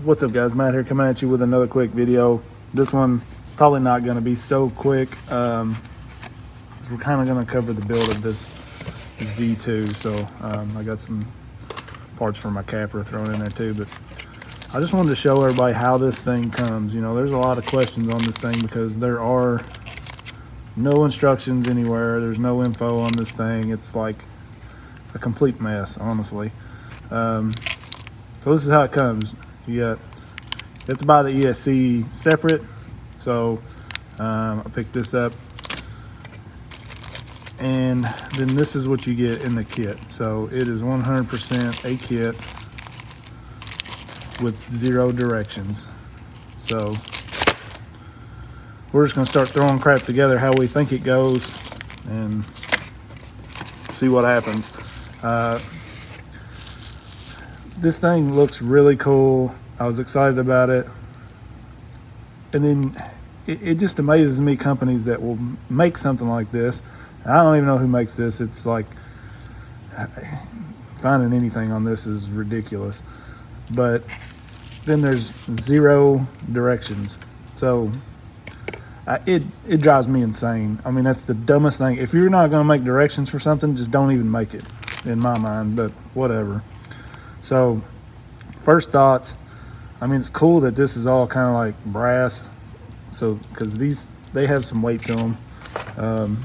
What's up, guys? Matt here, coming at you with another quick video. This one probably not going to be so quick. We're kind of going to cover the build of this Z2. So I got some parts for my capper thrown in there too, but I just wanted to show everybody how this thing comes. You know, there's a lot of questions on this thing because there are no instructions anywhere. There's no info on this thing. It's like a complete mess, honestly. So this is how it comes. You have to buy the ESC separate. So I picked this up, and then this is what you get in the kit. So it is 100% a kit with 0 directions. So we're just gonna start throwing crap together how we think it goes and see what happens. This thing looks really cool. I was excited about it. And then it just amazes me, companies that will make something like this. I don't even know who makes this. It's like, finding anything on this is ridiculous. But then there's 0 directions. So it drives me insane. I mean, that's the dumbest thing. If you're not gonna make directions for something, just don't even make it, in my mind, but whatever. So first thoughts, I mean, it's cool that this is all kind of like brass. So, because they have some weight to them.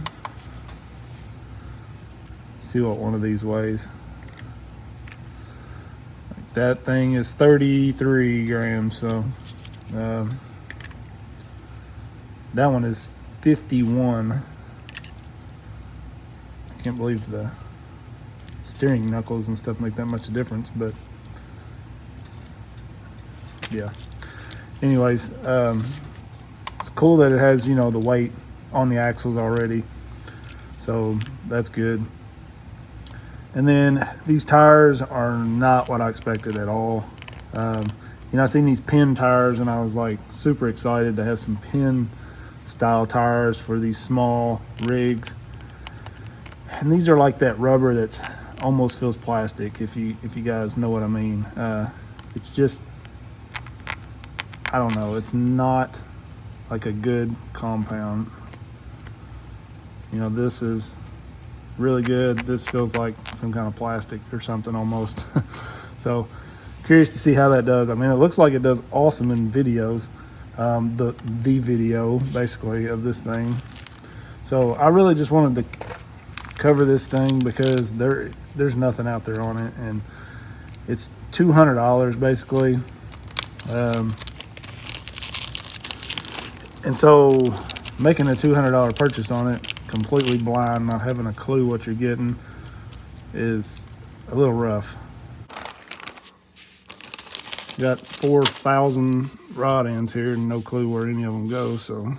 See what one of these weighs. Like that thing is 33 grams. So that one is 51. I can't believe the steering knuckles and stuff make that much of a difference, but yeah. Anyways, it's cool that it has, you know, the weight on the axles already, so that's good. And then these tires are not what I expected at all. You know, I seen these pin tires and I was like super excited to have some pin style tires for these small rigs. And these are like that rubber that's almost feels plastic, if you guys know what I mean. It's just, I don't know, it's not like a good compound. You know, this is really good. This feels like some kind of plastic or something almost. So curious to see how that does. I mean, it looks like it does awesome in videos, the video basically of this thing. So I really just wanted to cover this thing because there's nothing out there on it, and it's $200 basically. And so making a $200 purchase on it completely blind, not having a clue what you're getting, is a little rough. Got 4,000 rod ends here and no clue where any of them go. So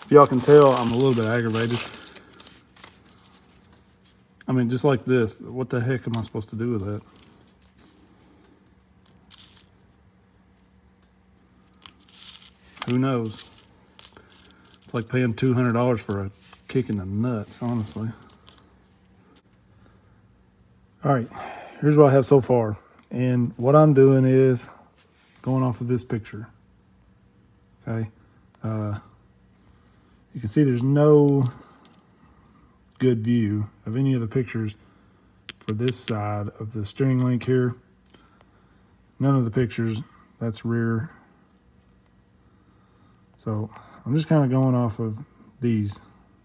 if y'all can tell, I'm a little bit aggravated. I mean, just like this, what the heck am I supposed to do with that? Who knows? It's like paying $200 for a kick in the nuts, honestly. All right, here's what I have so far. And what I'm doing is going off of this picture, okay? You can see there's no good view of any of the pictures for this side of the steering link here. None of the pictures, that's rear. So I'm just kind of going off of these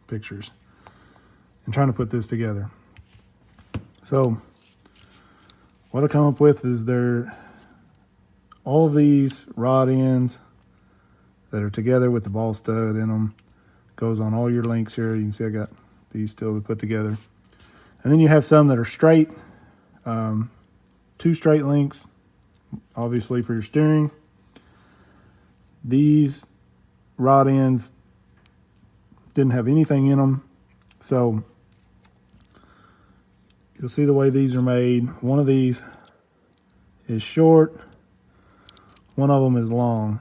pictures and trying to put this together. So what I come up with is all of these rod ends that are together with the ball stud in them goes on all your links here. You can see I got these still to put together. And then you have some that are straight, 2 straight links, obviously for your steering. These rod ends didn't have anything in them. So you'll see the way these are made. One of these is short, one of them is long.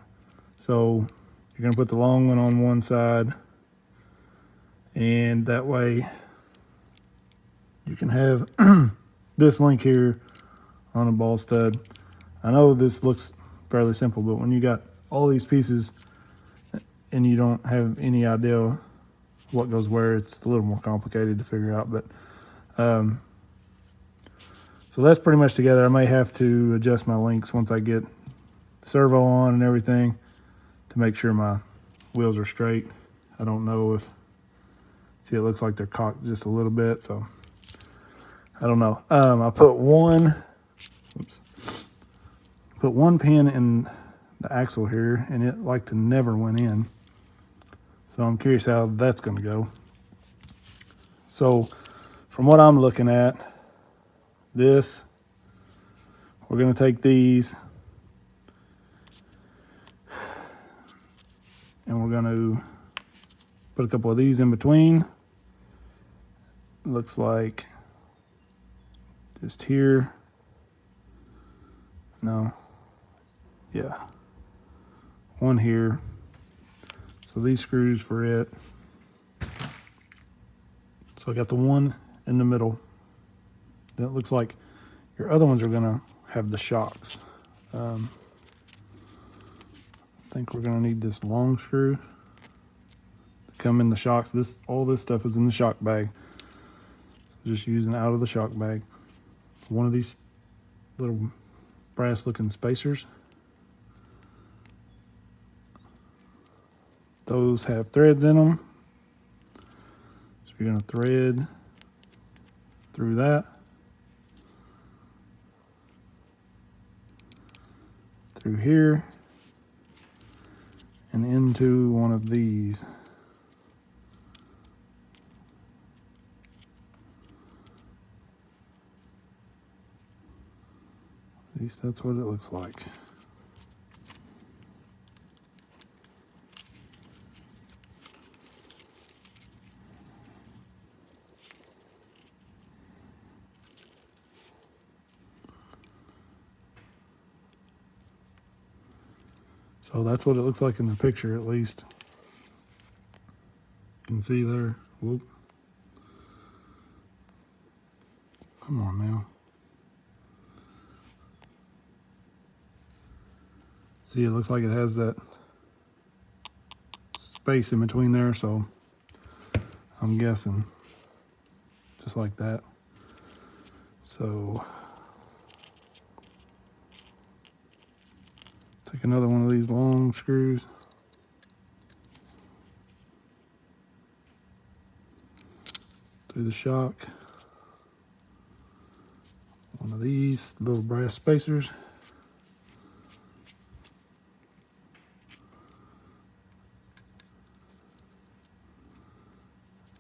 So you're gonna put the long one on one side, and that way you can have this link here on a ball stud. I know this looks fairly simple, but when you got all these pieces and you don't have any idea what goes where, it's a little more complicated to figure out. But so that's pretty much together. I may have to adjust my links once I get the servo on and everything to make sure my wheels are straight. I don't know if, see, it looks like they're cocked just a little bit, so I don't know. I put one pin in the axle here, and it like to never went in. So I'm curious how that's going to go. So from what I'm looking at, this, we're going to take these and we're going to put a couple of these in between. Looks like just here. No. Yeah. One here. So these screws for it. So I got the one in the middle. That looks like your other ones are gonna have the shocks. I think we're gonna need this long screw to come in the shocks. All this stuff is in the shock bag. So just using out of the shock bag. One of these little brass looking spacers. Those have threads in them. So you're gonna thread through that. Through here. And into one of these. At least that's what it looks like. So that's what it looks like in the picture, at least. You can see there. Whoop. Come on now. See, it looks like it has that space in between there, so I'm guessing just like that. So take another one of these long screws. Through the shock. One of these little brass spacers.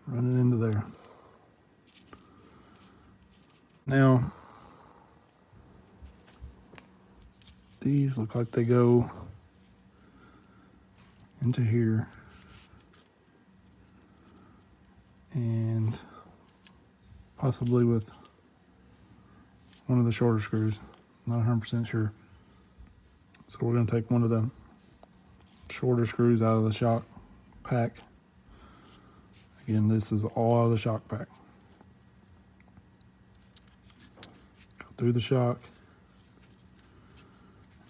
Run it into there. Now, these look like they go into here and possibly with one of the shorter screws. Not 100% sure. So we're going to take one of the shorter screws out of the shock pack. Again, this is all out of the shock pack. Go through the shock,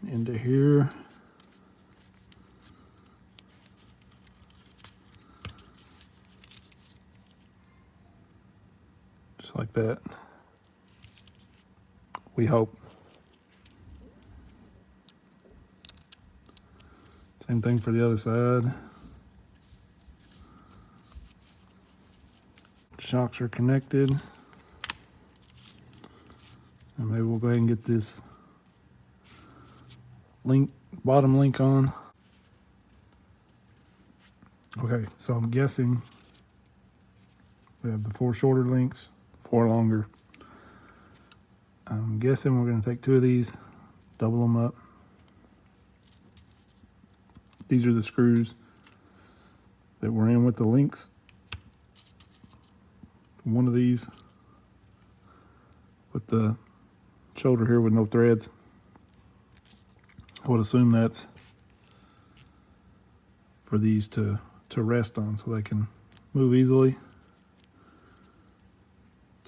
into here. Just like that. We hope. Same thing for the other side. Shocks are connected. And maybe we'll go ahead and get this link, bottom link on. Okay, so I'm guessing we have the 4 shorter links, 4 longer. I'm guessing we're going to take 2 of these, double them up. These are the screws that were in with the links. One of these with the shoulder here with no threads. I would assume that's for these to rest on so they can move easily.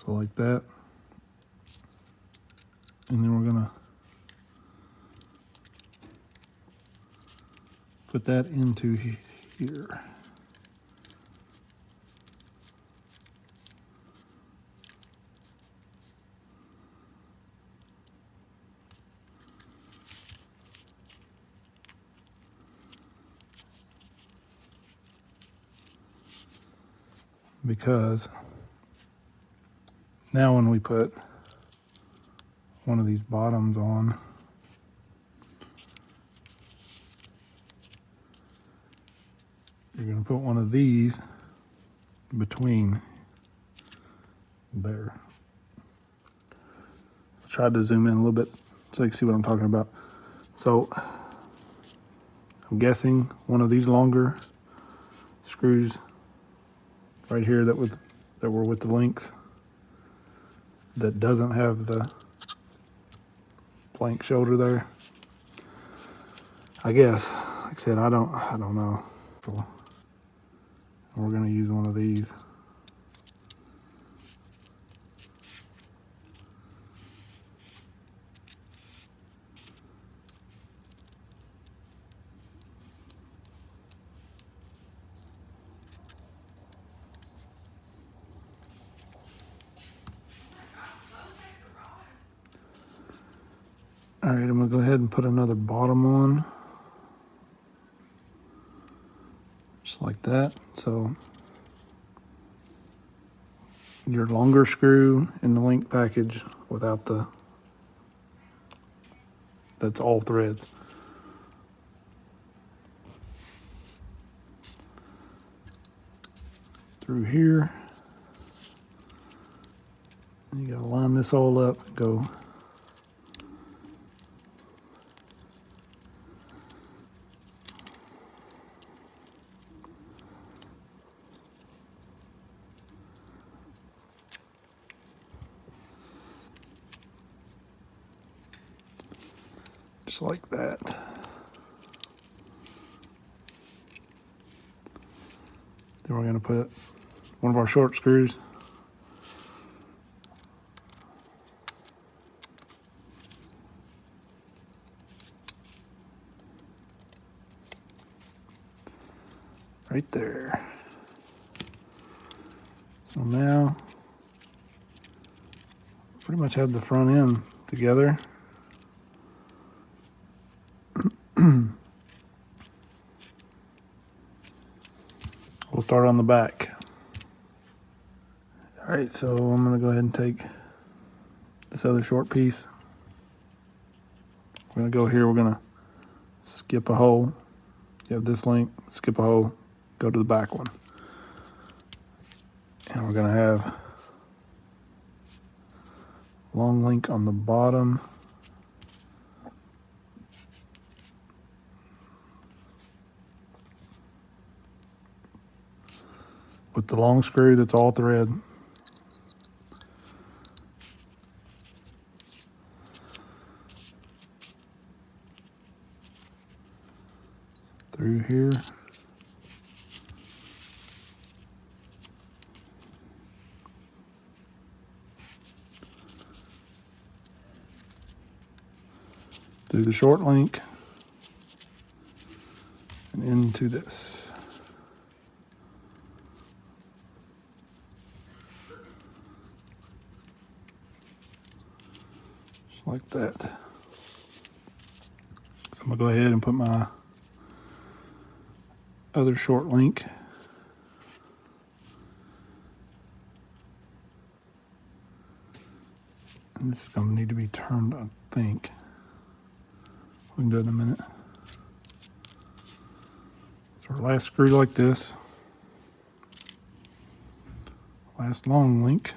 So like that. And then we're gonna put that into here. Because now when we put one of these bottoms on, you're going to put one of these between there. I tried to zoom in a little bit so you can see what I'm talking about. So I'm guessing one of these longer screws right here that were with the links that doesn't have the blank shoulder there. I guess, like I said, I don't know. So we're gonna use one of these. All right, I'm gonna go ahead and put another bottom on. Just like that. So your longer screw in the link package without that's all threads. Through here. You gotta line this all up and go just like that. Then we're going to put one of our short screws right there. So now pretty much have the front end together. We'll start on the back. All right, so I'm gonna go ahead and take this other short piece. We're gonna go here, we're gonna skip a hole. You have this link, skip a hole, go to the back one. And we're gonna have long link on the bottom. With the long screw that's all thread. Through here. Through the short link and into this. Just like that. So I'm gonna go ahead and put my other short link and this is gonna need to be turned, I think. We can do it in a minute. So our last screw like this. Last long link.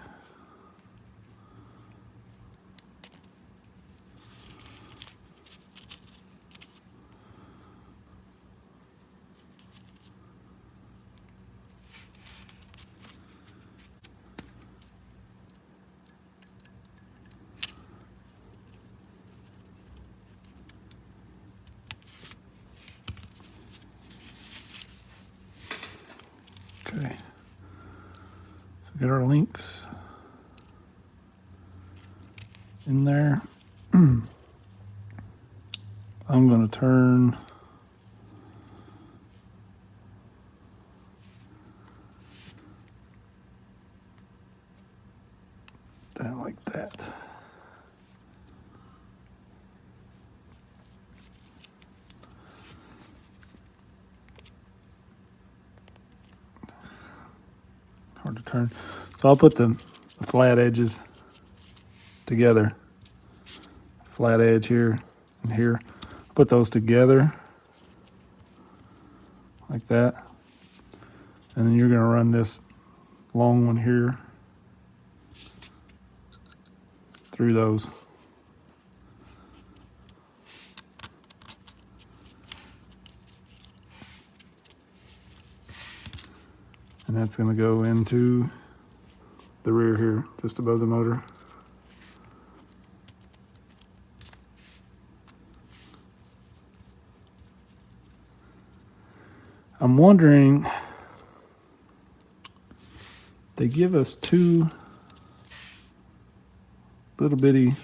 Okay, so get our links in there. I'm going to turn that like that. Hard to turn. So I'll put the flat edges together. Flat edge here and here. Put those together like that. And then you're going to run this long one here through those. And that's going to go into the rear here, just above the motor. I'm wondering, they give us two little bitty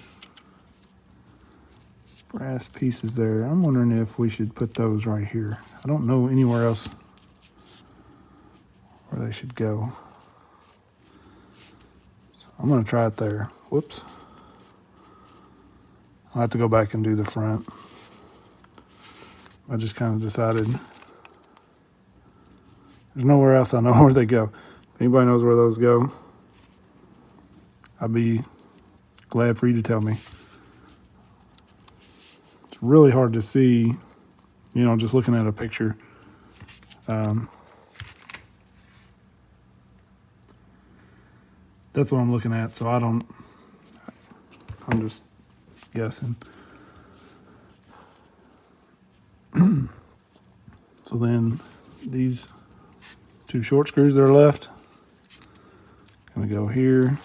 brass pieces there. I'm wondering if we should put those right here. I don't know anywhere else where they should go. So I'm going to try it there. Whoops. I'll have to go back and do the front. I just kind of decided there's nowhere else I know where they go. If anybody knows where those go, I'd be glad for you to tell me. It's really hard to see, you know, just looking at a picture. That's what I'm looking at, so I'm just guessing. So then these two short screws that are left, gonna go here.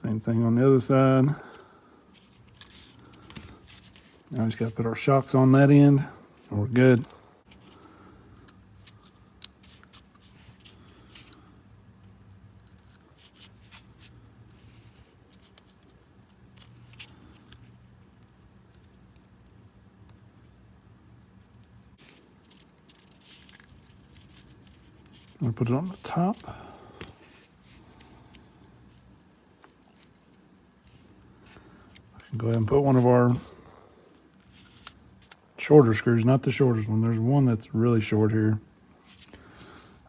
Same thing on the other side. Now we just gotta put our shocks on that end and we're good. I'm gonna put it on the top. Go ahead and put one of our shorter screws, not the shortest one. There's one that's really short here.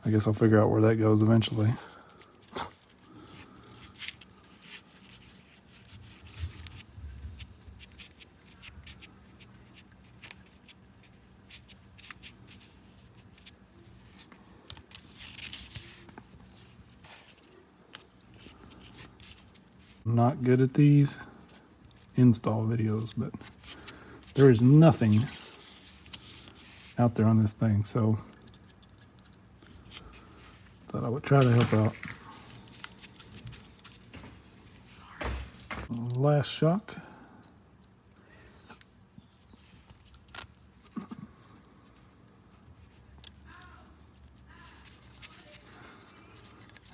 I guess I'll figure out where that goes eventually. I'm not good at these install videos, but there is nothing out there on this thing, so thought I would try to help out. Last shock.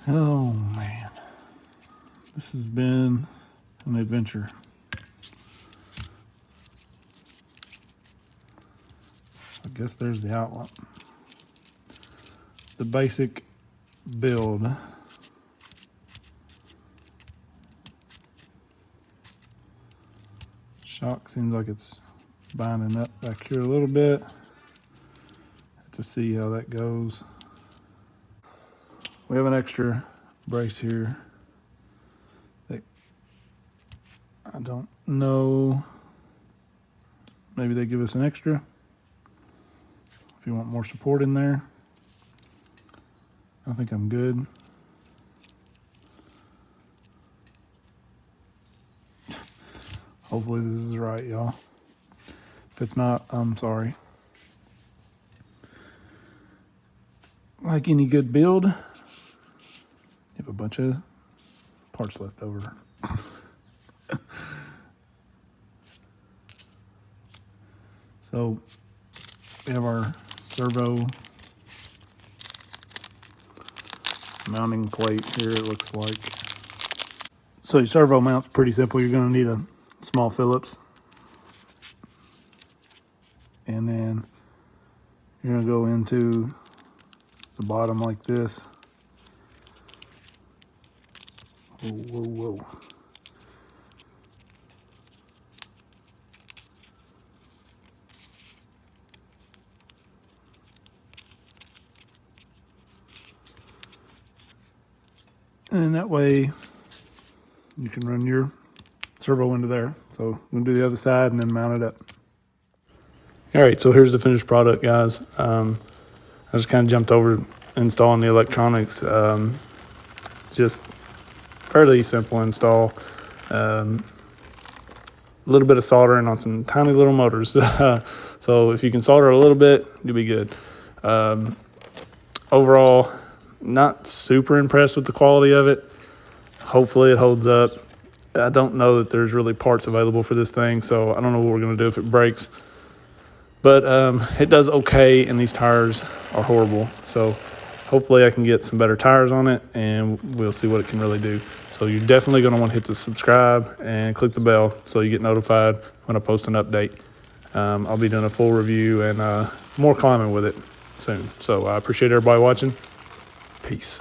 Oh man, this has been an adventure. I guess there's the outlet. The basic build. Shock seems like it's binding up back here a little bit. Have to see how that goes. We have an extra brace here that I don't know. Maybe they give us an extra if you want more support in there. I think I'm good. Hopefully this is right, y'all. If it's not, I'm sorry. Like any good build, you have a bunch of parts left over. So we have our servo mounting plate here, it looks like. So your servo mount's pretty simple. You're going to need a small Phillips. And then you're going to go into the bottom like this. Whoa, whoa, whoa. And that way you can run your servo into there. So we'll do the other side and then mount it up. All right, so here's the finished product, guys. I just kind of jumped over installing the electronics. Just fairly simple install. A little bit of soldering on some tiny little motors. So if you can solder a little bit, you'll be good. Overall, not super impressed with the quality of it. Hopefully it holds up. I don't know that there's really parts available for this thing, so I don't know what we're going to do if it breaks. But it does okay, and these tires are horrible. So hopefully I can get some better tires on it, and we'll see what it can really do. So you're definitely going to want to hit the subscribe and click the bell so you get notified when I post an update. I'll be doing a full review and more climbing with it soon. So I appreciate everybody watching. Peace.